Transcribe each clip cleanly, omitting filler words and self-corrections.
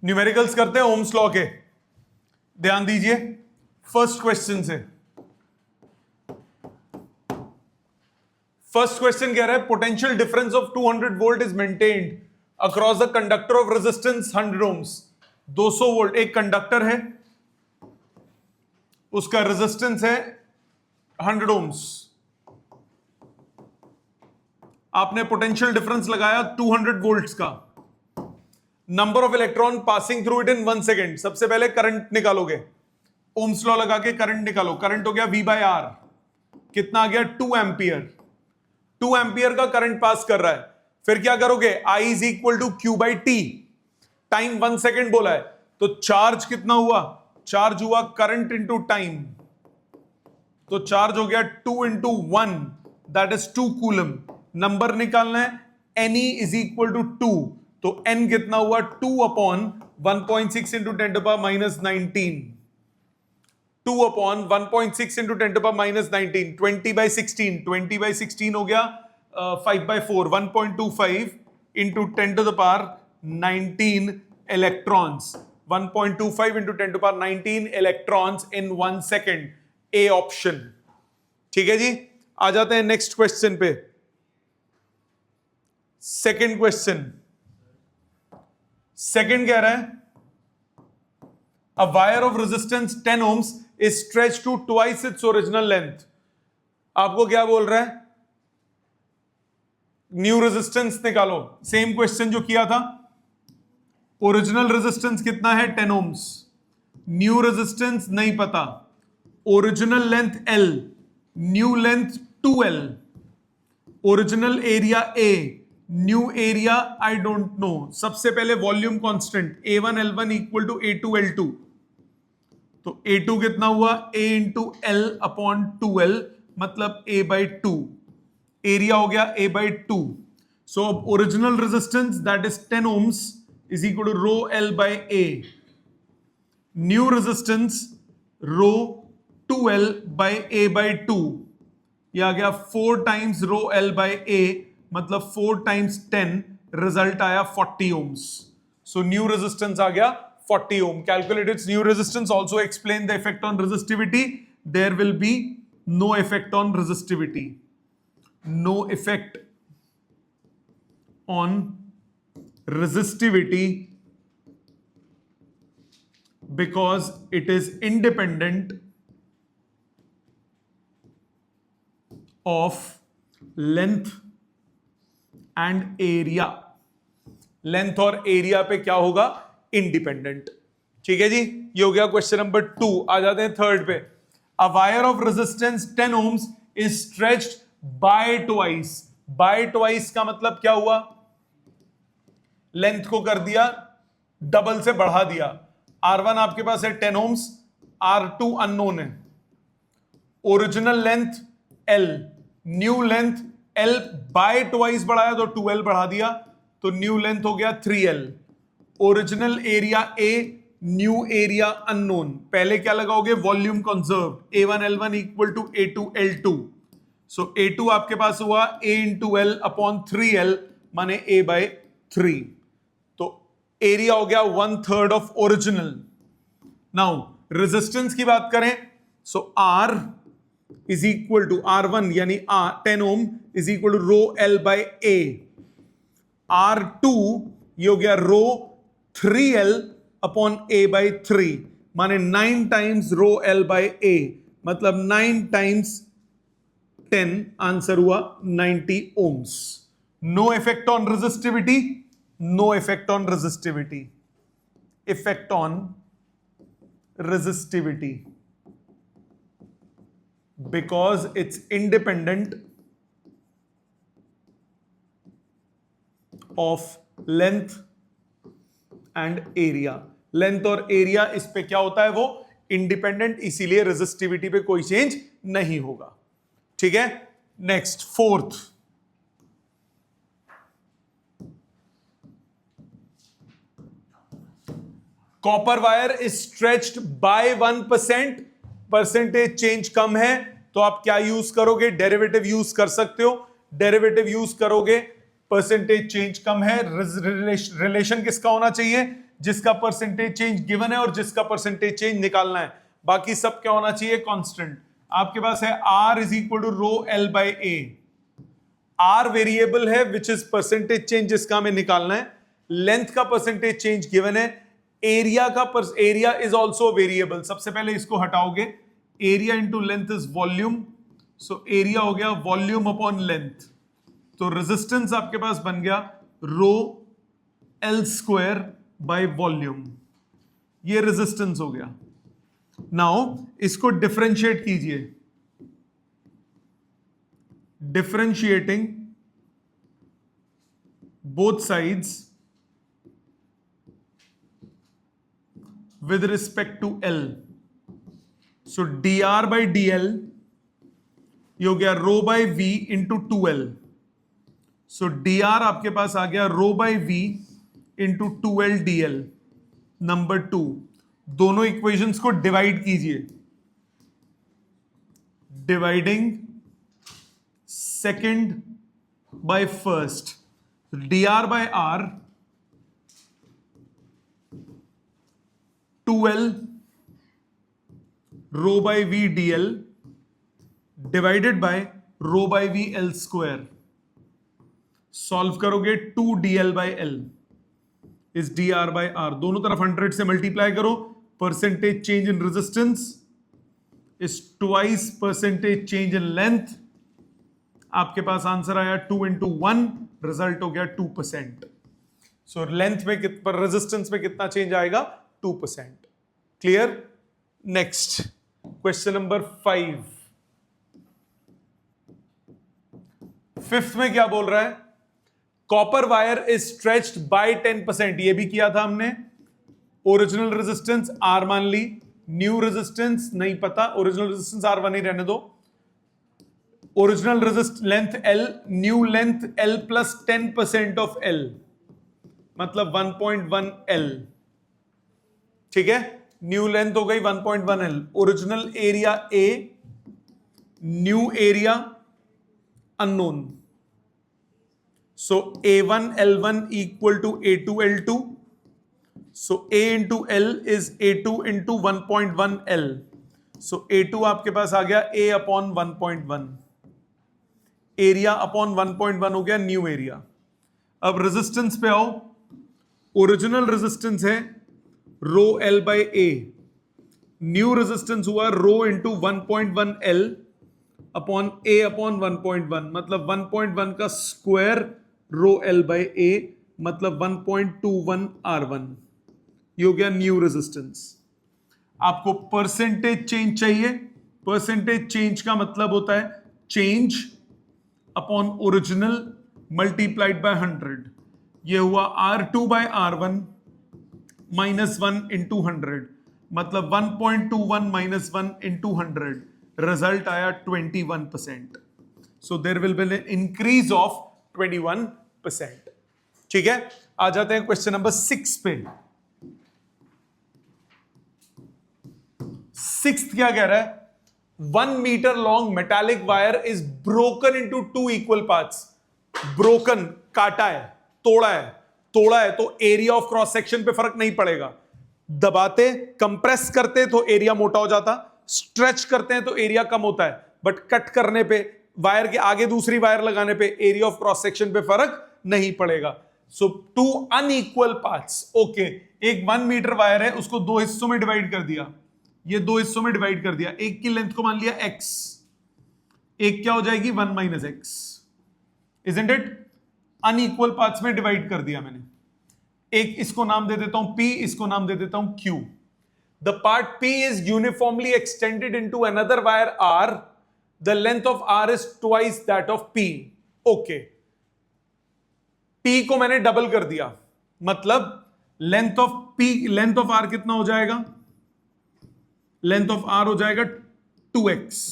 Numericals करते हैं Ohm's law के, ध्यान दीजिए फर्स्ट क्वेश्चन से। फर्स्ट क्वेश्चन कह रहा है potential difference of 200 volt is maintained across the conductor of resistance 100 ohms. 200 volt एक कंडक्टर है, उसका रेजिस्टेंस है 100 ओम्स। आपने पोटेंशियल डिफरेंस लगाया 200 वोल्ट्स का। Number of electron passing through it in 1 second. सबसे पहले करंट निकालोगे, ओम्स लॉ लगा के करंट निकालो। करंट हो गया V बाय R, कितना आ गया 2 एम्पियर। 2 एम्पियर का करंट पास कर रहा है। फिर क्या करोगे, I is equal to Q by T। Time 1 second बोला है, तो चार्ज कितना हुआ, चार्ज हुआ करंट इंटू टाइम, तो चार्ज हो गया 2 into 1 that is 2 coulomb. Number निकालना है, Ne इज इक्वल टू 2, तो N कितना हुआ 2 upon 1.6 into 10 to power minus 19। 2 upon 1.6 into 10 to power minus 19, 20 by 16, 20 by 16 हो गया 5 by 4, 1.25 into 10 to the power 19 electrons. 1.25 into 10 to power 19 electrons in 1 second, a option. ठीक है जी, आ जाते हैं नेक्स्ट क्वेश्चन पे। सेकेंड क्वेश्चन, सेकेंड कह रहा है a wire of resistance 10 ohms is stretched to twice its original length। आपको क्या बोल रहा है, न्यू रेजिस्टेंस निकालो। सेम क्वेश्चन जो किया था, ओरिजिनल रेजिस्टेंस कितना है 10 ohms, न्यू रेजिस्टेंस नहीं पता, original length L, new length 2L, original area A, new area I don't know. सबसे पहले volume constant A1 L1 equal to A2 L2, तो A2 कितना हुआ A into L upon 2L, मतलब A by 2। Area हो गया A by 2। So अब original resistance that is 10 ohms is equal to rho L by A, new resistance rho 2L by A by 2, यह आ गया 4 times rho L by A, मतलब 4 times 10, result आया 40 ohms। So new resistance आ गया 40 ohm। Calculate its new resistance, also explain the effect on resistivity। There will be no effect on resistivity, no effect on resistivity because it is independent of length and area. Length और area पे क्या होगा, independent. ठीक है जी, ये हो गया question number 2। आ जाते हैं थर्ड पे। A wire of resistance 10 ohms is stretched bye twice. Bye twice का मतलब क्या हुआ, लेंथ को कर दिया डबल से बढ़ा दिया। R1 आपके पास है 10 ohms, R2 अननोन है, original length L, new length L bye twice बढ़ाया तो 2L बढ़ा दिया, तो न्यू लेंथ हो गया 3L। Original area A, new area unknown. पहले क्या लगाओगे, volume conserve, A1 L1 equal to A2 L2। So A2 आपके पास हुआ A into L upon 3L, माने A बाय 3। तो एरिया हो गया 1/3 ऑफ ओरिजिनल। नाउ रेजिस्टेंस की बात करें, सो R is equal to R1 यानी 10 ohm is equal to row L by A। R2 ये हो गया रो 3L अपॉन A by 3, माने 9 times rho L by A, मतलब 9 टाइम्स 10, आंसर हुआ 90 ohms। No effect on resistivity, no effect on resistivity, effect on resistivity because it's independent of length and area। Length और area इस पे क्या होता है, वो इंडिपेंडेंट, इसीलिए रेजिस्टिविटी पे कोई चेंज नहीं होगा। ठीक है, next fourth. Copper wire is stretched by 1%, percentage change कम है, तो आप क्या यूज करोगे, डेरिवेटिव यूज कर सकते हो। डेरिवेटिव यूज करोगे परसेंटेज चेंज कम है, रिलेशन किसका होना चाहिए, जिसका परसेंटेज चेंज गिवन है और जिसका परसेंटेज चेंज निकालना है, बाकी सब क्या होना चाहिए, कांस्टेंट। आपके पास है R is equal to rho L by A. R variable है विच इज परसेंटेज चेंज जिसका हमें निकालना है, लेंथ का परसेंटेज चेंज गिवन है, एरिया इज ऑल्सो वेरिएबल। सबसे पहले इसको हटाओगे, area into length is volume, so area हो गया वॉल्यूम अपॉन लेंथ, तो रेजिस्टेंस आपके पास बन गया rho L square by volume, ये रेजिस्टेंस हो गया। नाउ इसको डिफरेंशिएट कीजिए, differentiating both sides with respect to L, so dr by dl ये हो गया rho by V into 2L, so dr आपके पास आ गया rho by V into 2L dl। Number 2, दोनों इक्वेशंस को डिवाइड कीजिए, dividing second by first, dr by r 2L rho by V dl divided by rho by V L square. Solve करोगे 2dl by L is dr by r, दोनों तरफ 100 से multiply करो, percentage change in resistance is twice percentage change in length. आपके पास answer आया 2 into 1, result हो गया 2%। So length में रेजिस्टेंस में कितना चेंज आएगा, 2%। Clear. Next question number 5। Fifth में क्या बोल रहा है, copper wire is stretched by 10%, ये भी किया था हमने। ओरिजिनल रेजिस्टेंस R मान ली, न्यू रेजिस्टेंस नहीं पता, ओरिजिनल रेजिस्टेंस R1 ही रहने दो। Original length L, new length L plus 10% of L, मतलब 1.1 L। ठीक है, न्यू लेंथ हो गई 1.1 L। Original area A, new area unknown, so A1 L1 equal to A2 L2, so A into L is A2 into 1.1 L, so A2 आपके पास आ गया A upon 1.1, area upon 1.1 हो गया न्यू एरिया। अब resistance पे आओ, original resistance है rho L by A, new resistance हुआ rho into 1.1 L upon A upon 1.1, मतलब 1.1 का square rho L by A, मतलब 1.21 R1, ये हो गया न्यू रेजिस्टेंस। आपको परसेंटेज चेंज चाहिए, परसेंटेज चेंज का मतलब होता है change upon original multiplied by 100, ये हुआ R2 bye R1 minus 1 into 100, मतलब 1.21 माइनस 1 इंटू 100, रिजल्ट आया 21%। So there will be an increase of 21%। ठीक है, आ जाते हैं क्वेश्चन नंबर 6 पे। सिक्स्थ क्या कह रहा है, 1 metre long metallic wire is broken into 2 equal parts. Broken, काटा है, तोड़ा है, तोड़ा है तो एरिया ऑफ क्रॉस सेक्शन पे फर्क नहीं पड़ेगा। दबाते, कंप्रेस करते तो एरिया मोटा हो जाता, स्ट्रेच करते हैं तो एरिया कम होता है, बट कट करने पे, वायर के आगे दूसरी वायर लगाने पे एरिया ऑफ क्रॉस सेक्शन पे फर्क नहीं पड़ेगा। सो 2 अनइक्वल पार्ट्स। ओके, एक 1 मीटर वायर है, उसको 2 हिस्सों में डिवाइड कर दिया, ये 2 हिस्सों में डिवाइड कर दिया, एक की लेंथ को मान लिया x, एक क्या हो जाएगी 1 minus x, isn't it. Unequal parts में डिवाइड कर दिया मैंने, एक इसको नाम दे देता हूं P, इसको नाम दे देता हूं Q। The part P is uniformly extended into another wire R, the length of R is twice that of P। Okay, P को मैंने डबल कर दिया, मतलब लेंथ ऑफ R कितना हो जाएगा, लेंथ ऑफ R हो जाएगा 2x,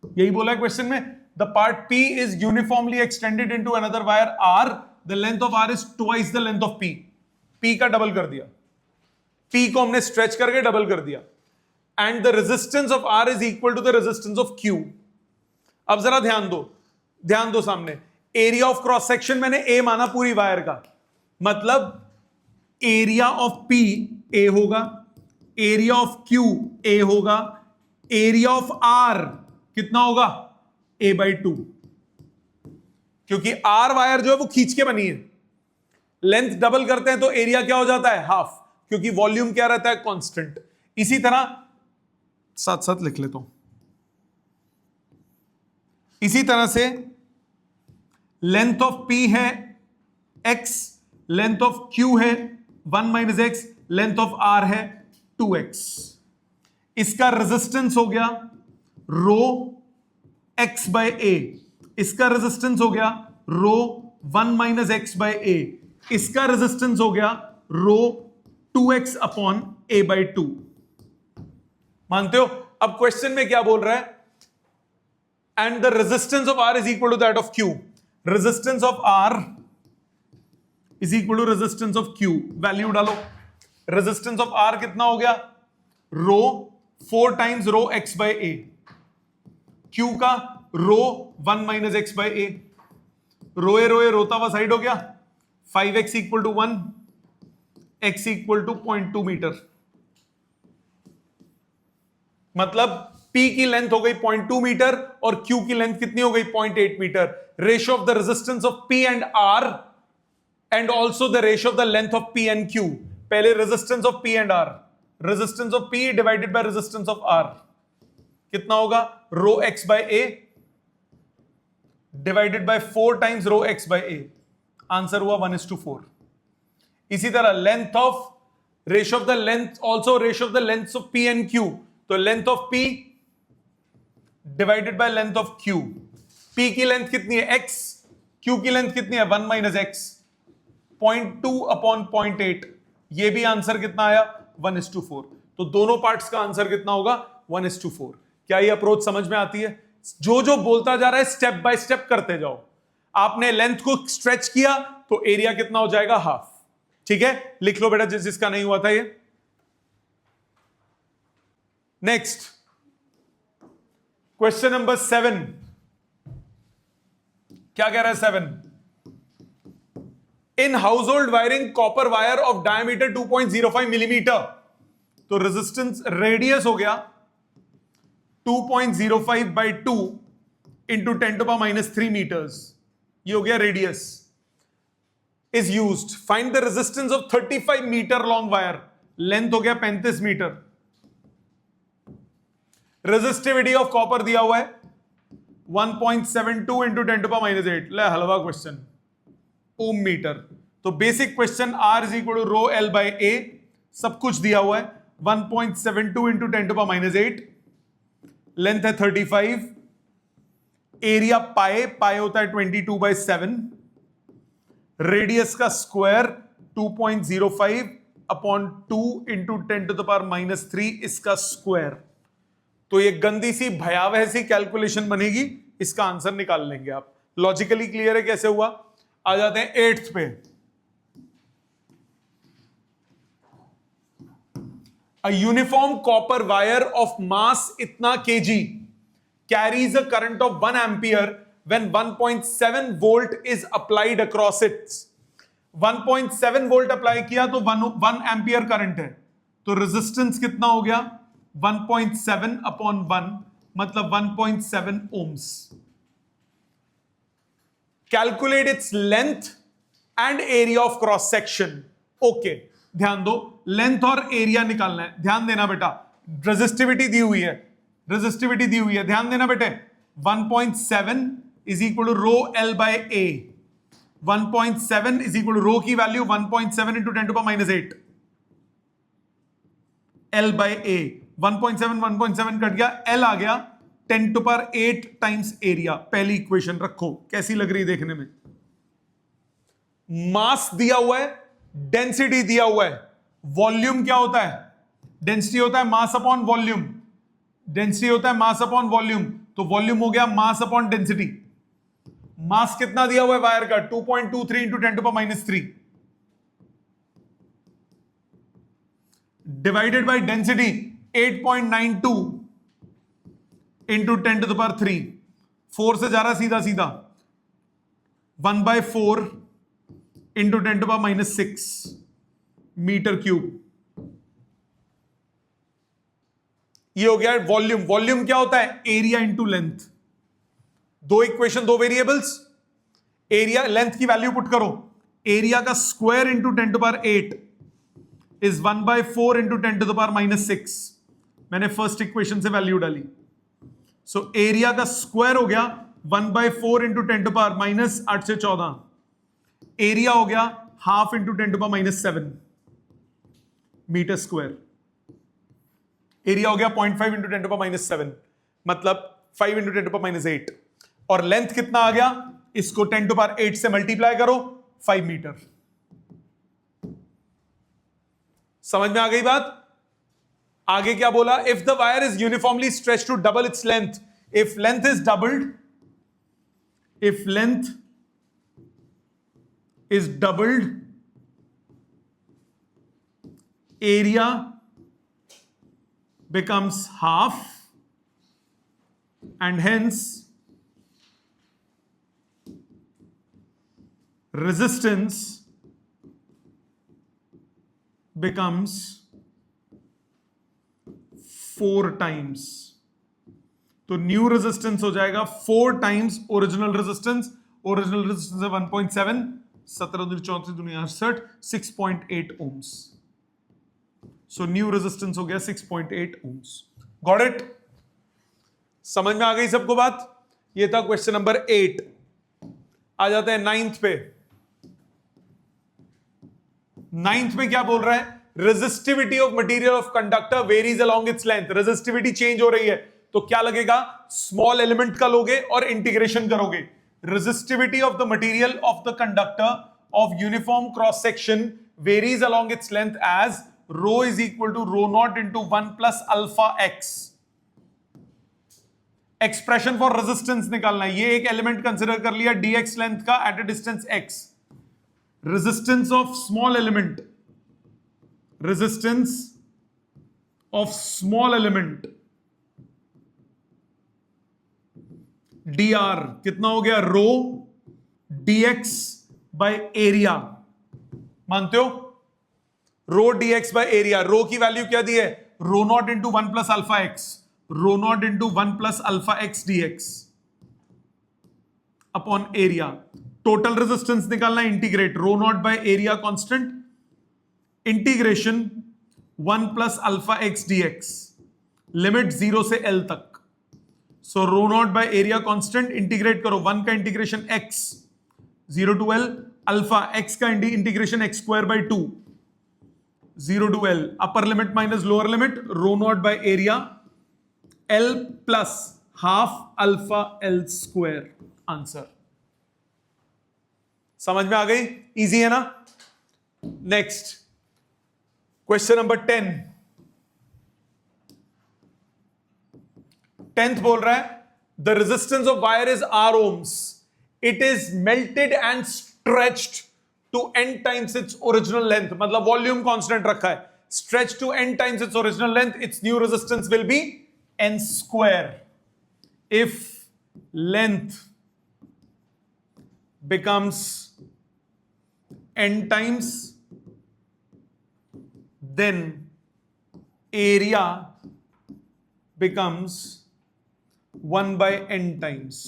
यही बोला है क्वेश्चन में। The part P is uniformly extended into another wire R, the length of R is twice the length of P। P का डबल कर दिया, P को हमने स्ट्रेच करके डबल कर दिया, and the resistance of R is equal to the resistance of Q। अब जरा ध्यान दो सामने, एरिया ऑफ क्रॉस सेक्शन मैंने ए माना पूरी वायर का, मतलब एरिया ऑफ पी ए होगा, एरिया ऑफ क्यू ए होगा, एरिया ऑफ आर कितना होगा A/2, क्योंकि आर वायर जो है वो खींच के बनी है, लेंथ डबल करते हैं तो एरिया क्या हो जाता है हाफ, क्योंकि वॉल्यूम क्या रहता है कांस्टेंट। इसी तरह साथ साथ लिख लेता हूं, इसी तरह से लेंथ ऑफ P है x, लेंथ ऑफ Q है 1 - x, लेंथ ऑफ R है 2x। इसका रेजिस्टेंस हो गया रो x/a, इसका रेजिस्टेंस हो गया रो 1 - x/a, इसका रेजिस्टेंस हो गया रो 2x/a/2। मानते हो? अब क्वेश्चन में क्या बोल रहा है, and the resistance of R is equal to that of Q। Resistance of R is equal to resistance of Q। Value डालो, रेजिस्टेंस ऑफ R कितना हो गया, रो 4 टाइम्स रो x/a, Q का रो 1 - x/a, रोए रोए रोता हुआ साइड हो गया, 5x = 1, x = 0.2 मीटर। मतलब P की लेंथ हो गई 0.2 मीटर और Q की लेंथ कितनी हो गई 0.8 metre. Ratio of the resistance of P and R and also the ratio of the length of P and Q। पहले resistance of P and R, resistance of P divided by resistance of R कितना होगा, rho x/a divided by 4 times rho x/a। Answer हुआ 1:4। इसी तरह length of, ratio of the length, also ratio of the length of P and Q, तो length of P divided by length of Q। P की length कितनी है x, Q की length कितनी है 1 - x, 0.2/0.8। ये भी आंसर कितना आया 1:4। तो दोनों पार्ट्स का आंसर कितना होगा 1:4। क्या ये अप्रोच समझ में आती है? जो जो बोलता जा रहा है स्टेप बाय स्टेप करते जाओ। आपने लेंथ को स्ट्रेच किया तो एरिया कितना हो जाएगा हाफ। ठीक है, लिख लो बेटा जिसका नहीं हुआ था ये। नेक्स्ट क्वेश्चन नंबर 7, क्या कह रहा है 7? In household wiring copper wire of diameter 2.05 millimetre, तो रेजिस्टेंस रेडियस हो गया 2.05/2 इंटू 10⁻³ मीटर्स, ये हो गया radius, is used. Find the resistance of 35 metre long wire, length हो गया 35 मीटर। रेजिस्टिविटी ऑफ कॉपर दिया हुआ है 1.72 इंटू 10⁻8, ले हलवा क्वेश्चन, ओम मीटर। तो basic question R is equal to rho L/A, सब कुछ दिया हुआ है, 1.72 इंटू 10⁻8, लेंथ है 35, एरिया पाए होता है 22/7, रेडियस का स्क्वायर 2.05/2 इंटू 10⁻³ इसका स्क्वायर। तो ये गंदी सी भयावह सी कैलकुलेशन बनेगी, इसका आंसर निकाल लेंगे आप। लॉजिकली क्लियर है कैसे हुआ? आ जाते हैं 8th पे। A uniform copper wire of mass इतना kg carries a current of 1 ampere when 1.7 volt is applied across it। 1.7 volt apply किया तो 1 एम्पियर करंट है, तो रेजिस्टेंस कितना हो गया 1.7/1, मतलब 1.7 ohms। Calculate its length and area of cross section. Okay, ध्यान दो, लेंथ और एरिया निकालना है। ध्यान देना बेटा, रेजिस्टिविटी दी हुई है, रेजिस्टिविटी दी हुई है, ध्यान देना बेटे। 1.7 is equal to rho L/A। 1.7 is equal to rho की वैल्यू 1.7 इंटू 10⁻8 L/A। 1.7 कट गया, L आ गया 10⁸ टाइम्स एरिया। पहली इक्वेशन रखो, कैसी लग रही है देखने में? मास दिया हुआ है, डेंसिटी दिया हुआ है, वॉल्यूम क्या होता है? डेंसिटी होता है मास अपॉन वॉल्यूम, डेंसिटी होता है मास अपॉन वॉल्यूम, तो वॉल्यूम हो गया मास अपॉन डेंसिटी। मास कितना दिया हुआ है वायर का? 2.23 into 10⁻³ divided by density 8.92 into 10⁻³। 4 से जा रहा सीधा सीधा, 1/4 इंटू 10⁻⁻6 मीटर क्यूब। ये हो गया वॉल्यूम। वॉल्यूम क्या होता है? Area into length. दो इक्वेशन, दो वेरिएबल्स। एरिया, लेंथ की वैल्यू पुट करो। एरिया का स्क्वायर इंटू 10⁸ इज 1/4 इंटू 10⁻⁻6। मैंने फर्स्ट इक्वेशन से वैल्यू डाली। सो एरिया का स्क्वायर हो गया 1/4 इंटू 10⁻⁻8 से 14। एरिया हो गया half into 10⁻⁻7 metre square. Area हो गया 0.5 इंटू 10⁻⁻7, मतलब 5 इंटू 10⁻⁸। और लेंथ कितना आ गया? इसको 10⁸ से मल्टीप्लाई करो, 5 मीटर। समझ में आ गई बात? आगे क्या बोला? If the wire is uniformly stretch to double its length, if length is doubled, if length is doubled, area becomes half, and hence resistance becomes 4 times। तो न्यू रेजिस्टेंस हो जाएगा 4 times original resistance. Original resistance है 1.7, 17 दूनी 34 दूनी 68, 6.8 ohms। So new resistance हो गया 6.8 ohms। Got it? समझ में आ गई सबको बात? ये था क्वेश्चन नंबर 8। आ जाते हैं 9th पे। 9th में क्या बोल रहा है? Resistivity of material of conductor varies along its length. Resistivity change हो रही है, तो क्या लगेगा? स्मॉल एलिमेंट का लोगे और इंटीग्रेशन करोगे। Resistivity of the material of the conductor of uniform cross section varies along its length as rho is equal to rho naught into 1 plus alpha x। Expression for resistance निकालना है। ये एक element consider कर लिया dx length का at a distance x। Resistance of small element, resistance of small element dr कितना हो गया? Rho dx by area. मानते हो? Rho dx by area. Rho की वैल्यू क्या दी है? Rho not into 1 plus alpha x, rho not into 1 plus alpha x dx upon area. Total resistance निकालना, integrate rho not by area constant, integration 1 plus alpha x dx, limit 0 से l तक। So rho not by area constant, integrate करो 1 का integration x 0 to l, alpha x का integration x square by 2 0 to l, upper limit minus lower limit, rho not by area l plus half alpha l square. Answer समझ में आ गई? Easy है ना? Next question number 10। 10th बोल रहा है the resistance of wire is R ohms, it is melted and stretched to n times its original length. मतलब volume constant रखा है, stretch to n times its original length, its new resistance will be n square. If length becomes n times, then area becomes 1 by n times.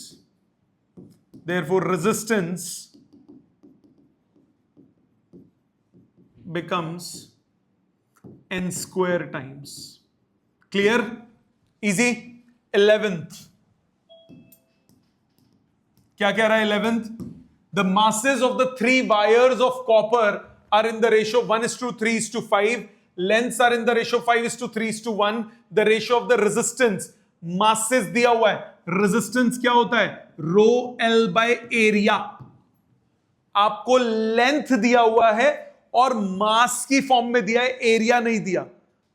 Therefore resistance becomes n square times. Clear? Easy? 11th क्या कह रहा है? 11th, the masses of the 3 wires of copper are in the ratio 1:3:5. Lengths are in the ratio 5:3:1. The ratio of the resistance, masses दिया हुआ है, resistance क्या होता है? Rho L by area। आपको लेंथ दिया हुआ है और मास की फॉर्म में दिया है, एरिया नहीं दिया।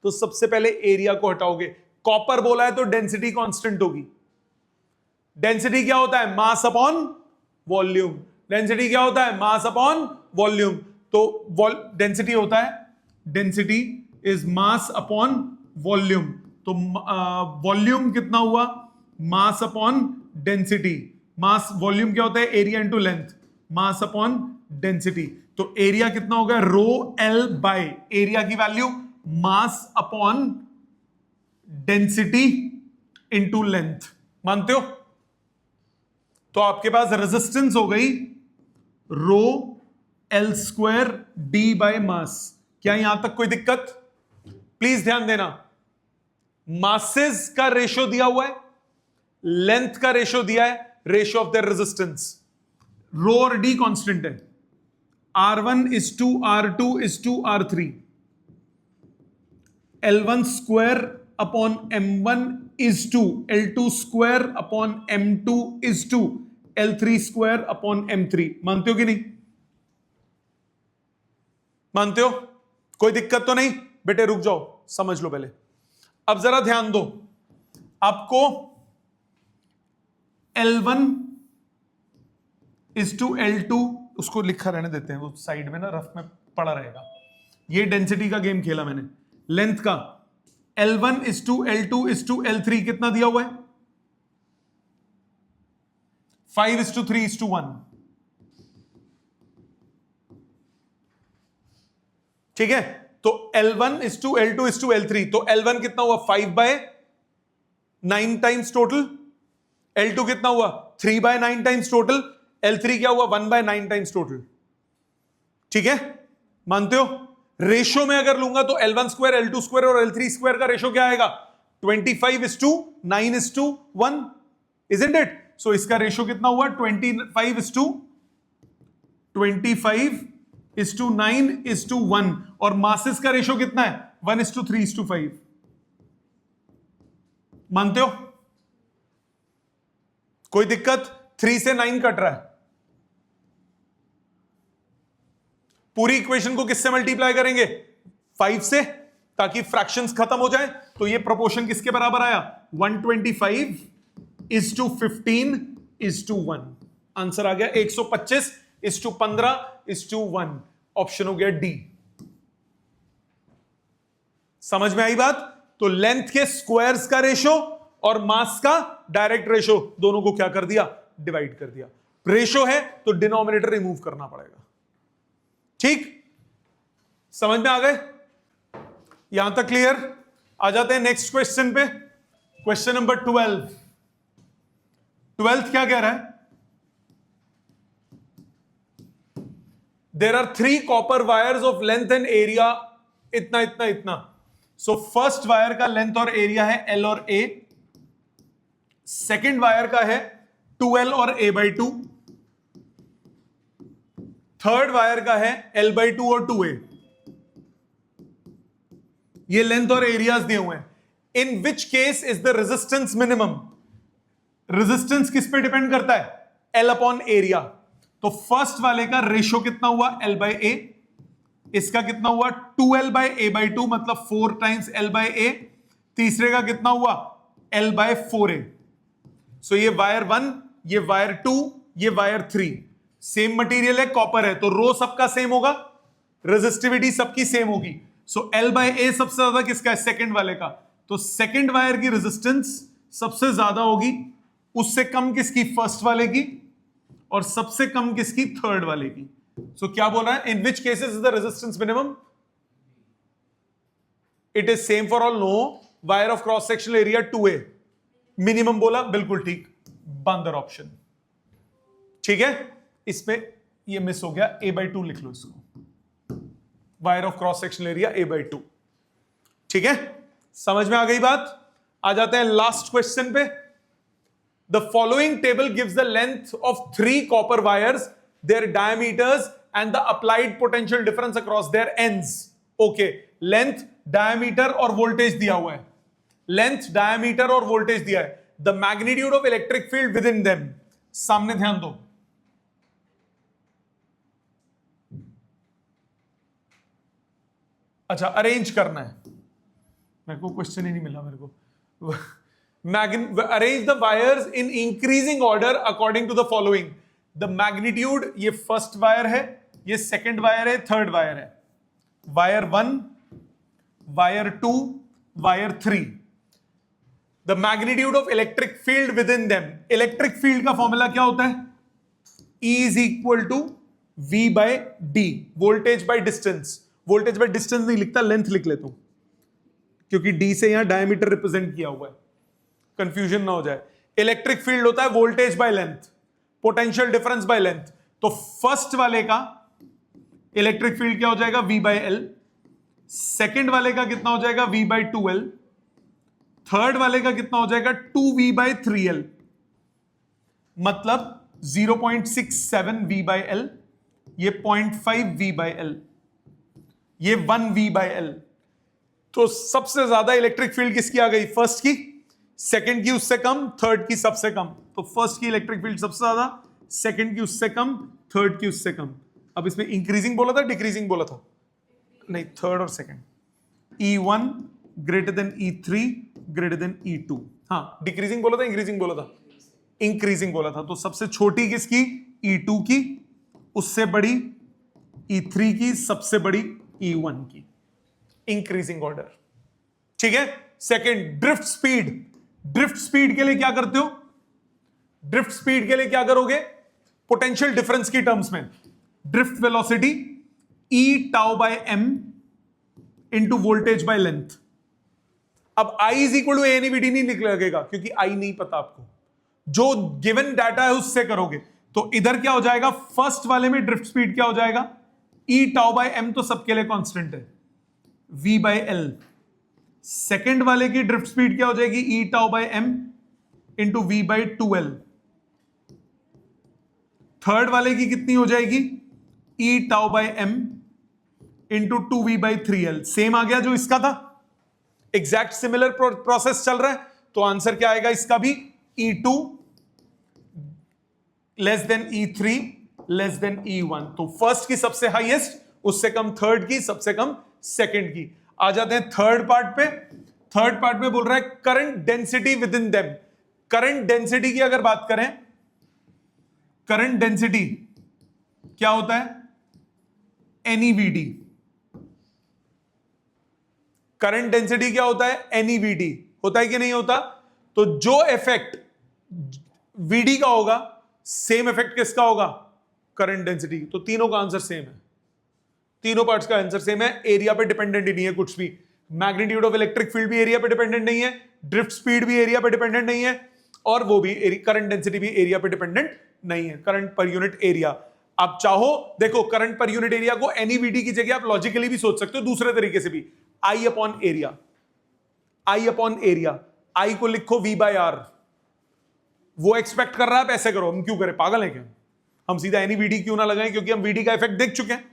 तो सबसे पहले एरिया को हटाओगे। कॉपर बोला है तो डेंसिटी कांस्टेंट होगी। डेंसिटी क्या होता है? Mass upon volume. डेंसिटी क्या होता है? Mass upon volume. तो डेंसिटी होता है, density is mass upon volume. तो वॉल्यूम कितना हुआ? Mass upon density. Mass volume क्या होता है? Area into length. Mass upon density. तो एरिया कितना होगा, रो एल बाय एरिया की value mass upon density into length. मानते हो? तो आपके पास रेजिस्टेंस हो गई rho L square D by mass. क्या यहां तक कोई दिक्कत? प्लीज ध्यान देना, मासेस का रेशियो दिया हुआ है, लेंथ का रेशियो दिया है, रेशियो ऑफ द रेजिस्टेंस। रो और डी कांस्टेंट है, R1 is to R2 is to R3, L1 square upon M1 is to L2 square upon M2 is to L3 square upon M3। मानते हो कि नहीं? मानते हो? कोई दिक्कत तो नहीं? बेटे रुक जाओ, समझ लो पहले। अब जरा ध्यान दो, आपको L1 is to L2, उसको लिखा रहने देते हैं, वो साइड में ना रफ में पड़ा रहेगा। ये डेंसिटी का गेम खेला मैंने। लेंथ का L1 is to L2 is to L3 कितना दिया हुआ है? 5 is to 3 is to 1। ठीक है, तो L1 is to L2 is to L3, तो L1 कितना हुआ? 5/9 टाइम्स टोटल। L2 कितना हुआ? 3/9 टाइम्स टोटल। L3 क्या हुआ? 1/9 टाइम्स टोटल। ठीक है, मानते हो? रेशियो में अगर लूंगा तो L1 स्क्वायर, L2 स्क्वायर और L3 स्क्वायर का रेशियो क्या आएगा? 25:9:1, इजंट इट? सो इसका रेशियो कितना हुआ? 25:9:1, और मासेस का रेशियो कितना है? 1:3:5। मानते हो? कोई दिक्कत? 3 से 9 कट रहा है। पूरी इक्वेशन को किससे मल्टीप्लाई करेंगे? 5 से, ताकि फ्रैक्शंस खत्म हो जाए। तो ये प्रोपोर्शन किसके बराबर आया? 125:15:1। आंसर आ गया 125:15:1। ऑप्शन हो गया डी। समझ में आई बात? तो लेंथ के स्क्वायर्स का रेशो और मास का डायरेक्ट रेशो, दोनों को क्या कर दिया? डिवाइड कर दिया। रेशो है तो डिनोमिनेटर रिमूव करना पड़ेगा। ठीक, समझ में आ गए? यहां तक क्लियर? आ जाते हैं नेक्स्ट क्वेश्चन पे। Question number 12। 12th क्या कह रहा है? There are 3 copper wires of length and area इतना इतना इतना। सो फर्स्ट वायर का लेंथ और एरिया है L और A, सेकेंड वायर का है 2L और A/2, थर्ड वायर का है L/2 और 2A। ये लेंथ और एरियाज दिए हुए हैं। In which case is the resistance minimum? Resistance किस पे डिपेंड करता है? L upon area. तो फर्स्ट वाले का रेशियो कितना हुआ? L/A। इसका कितना हुआ? 2L/A/2, मतलब 4 टाइम्स L/A। तीसरे का कितना हुआ? L/4A। सो ये वायर 1, ये वायर 2, ये वायर 3, सेम मटेरियल है, कॉपर है, तो रो सबका सेम होगा, रेजिस्टिविटी सबकी सेम होगी। सो L/A सबसे ज्यादा किसका है? सेकंड वाले का। तो सेकंड वायर की रेजिस्टेंस सबसे ज्यादा होगी, उससे कम किसकी? फर्स्ट वाले की, और सबसे कम किसकी? थर्ड वाले की। सो क्या बोल रहा है? In which cases is the resistance minimum? It is same for all. No, wire of cross sectional area 2A। Minimum बोला, बिल्कुल ठीक, बंदर ऑप्शन। ठीक है, इसमें ये मिस हो गया, A/2 लिख लो इसको, wire of cross sectional area A/2। ठीक है, समझ में आ गई बात? आ जाते हैं लास्ट क्वेश्चन पे। The following table gives the length of 3 copper wires, their diameters and the applied potential difference across their ends. Okay, length, diameter और वोल्टेज दिया हुआ है। लेंथ, डायमीटर और वोल्टेज दिया है। The magnitude of electric field within them. सामने ध्यान दो, अच्छा अरेंज करना है, मेरे को क्वेश्चन ही नहीं मिला मेरे को। Arrange the wires in increasing order according to the following. The magnitude, ये फर्स्ट वायर है, ये सेकंड वायर है, थर्ड वायर है, wire 1, wire 2, wire 3। The magnitude of electric field within them. Electric field का formula क्या होता है? E is equal to V by D, voltage by distance. Voltage by distance नहीं लिखता, length लिख लेता हूं, क्योंकि डी से यहां डायमीटर रिप्रेजेंट किया हुआ है, कंफ्यूजन ना हो जाए। इलेक्ट्रिक फील्ड होता है voltage by length, potential difference by length. तो फर्स्ट वाले का इलेक्ट्रिक फील्ड क्या हो जाएगा, V बाय एल। सेकेंड वाले का कितना हो जाएगा, V बाय 2L। थर्ड वाले का कितना हो जाएगा, 2V बाय 3L, मतलब 0.67 V बाय L, ये 0.5 V बाय L, ये 1 V बाय L। तो सबसे ज्यादा इलेक्ट्रिक फील्ड किसकी आ गई, फर्स्ट की, सेकंड की उससे कम, थर्ड की सबसे कम। तो फर्स्ट की इलेक्ट्रिक फील्ड सबसे ज्यादा, सेकंड की उससे कम, थर्ड की उससे कम। अब इसमें इंक्रीजिंग बोला था डिक्रीजिंग बोला था, नहीं थर्ड और second. E1 greater than E3 greater than E2, हाँ डिक्रीजिंग बोला था इंक्रीजिंग बोला था, इंक्रीजिंग बोला था। तो सबसे छोटी किसकी, E2 की, उससे बड़ी E3 की, सबसे बड़ी E1 की, इंक्रीजिंग ऑर्डर। ठीक है। Second, drift speed. Drift speed के लिए क्या करते हो, ड्रिफ्ट स्पीड के लिए क्या करोगे, पोटेंशियल डिफरेंस की टर्म्स में drift velocity E tau by m into voltage by length. अब I is equal to NEVD नहीं निकल लगेगा, क्योंकि I नहीं पता आपको, जो गिवन डाटा है उससे करोगे। तो इधर क्या हो जाएगा, फर्स्ट वाले में ड्रिफ्ट स्पीड क्या हो जाएगा, E टाउ बाय m तो सबके लिए कांस्टेंट है, V बाय एल। सेकेंड वाले की ड्रिफ्ट स्पीड क्या हो जाएगी, E tau by m into V by 2L। Third वाले की कितनी हो जाएगी, E tau by m into 2V by 3L। Same आ गया जो इसका था, एग्जैक्ट सिमिलर प्रोसेस चल रहा है। तो आंसर क्या आएगा इसका भी, E2 less than E3 less than E1। तो फर्स्ट की सबसे हाईएस्ट, उससे कम थर्ड की, सबसे कम सेकंड की। आ जाते हैं थर्ड पार्ट पे। थर्ड पार्ट में बोल रहा है current density with in them. Current density की अगर बात करें, करंट डेंसिटी क्या होता है, एनईवीडी। करंट डेंसिटी क्या होता है, एनईवीडी होता है कि नहीं होता। तो जो इफेक्ट वीडी का होगा, सेम इफेक्ट किसका होगा, करंट डेंसिटी। तो तीनों का आंसर सेम है, तीनों पार्ट्स का आंसर सेम है, एरिया पे डिपेंडेंट ही नहीं है कुछ भी। मैग्नीट्यूड ऑफ इलेक्ट्रिक फील्ड भी एरिया पे डिपेंडेंट नहीं है, ड्रिफ्ट स्पीड भी एरिया पे डिपेंडेंट नहीं है, और वो भी करंट डेंसिटी भी एरिया पे डिपेंडेंट नहीं है, करंट पर यूनिट एरिया। आप चाहो देखो, करंट पर यूनिट एरिया को एनईवीडी की जगह आप लॉजिकली भी सोच सकते हो, दूसरे तरीके से भी, आई अपॉन एरिया। आई अपॉन एरिया, आई को लिखो V बाय R। वो एक्सपेक्ट कर रहा है, आप ऐसे करो, हम क्यों करें, पागल है क्या, हम सीधा एनईवीडी क्यों ना लगाएं, क्योंकि हम वीडी का इफेक्ट देख चुके हैं।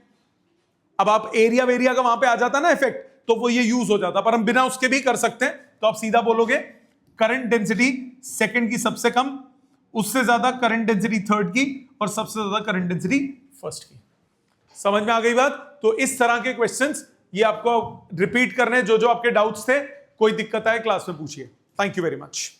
अब आप एरिया वेरिया का वहां पे आ जाता ना इफेक्ट, तो वो ये यूज हो जाता, पर हम बिना उसके भी कर सकते हैं। तो आप सीधा बोलोगे करंट डेंसिटी सेकंड की सबसे कम, उससे ज्यादा करंट डेंसिटी थर्ड की, और सबसे ज्यादा करंट डेंसिटी फर्स्ट की। समझ में आ गई बात। तो इस तरह के क्वेश्चंस ये आपको रिपीट करने, जो जो आपके डाउट्स थे, कोई दिक्कत आए क्लास में पूछिए। Thank you very much.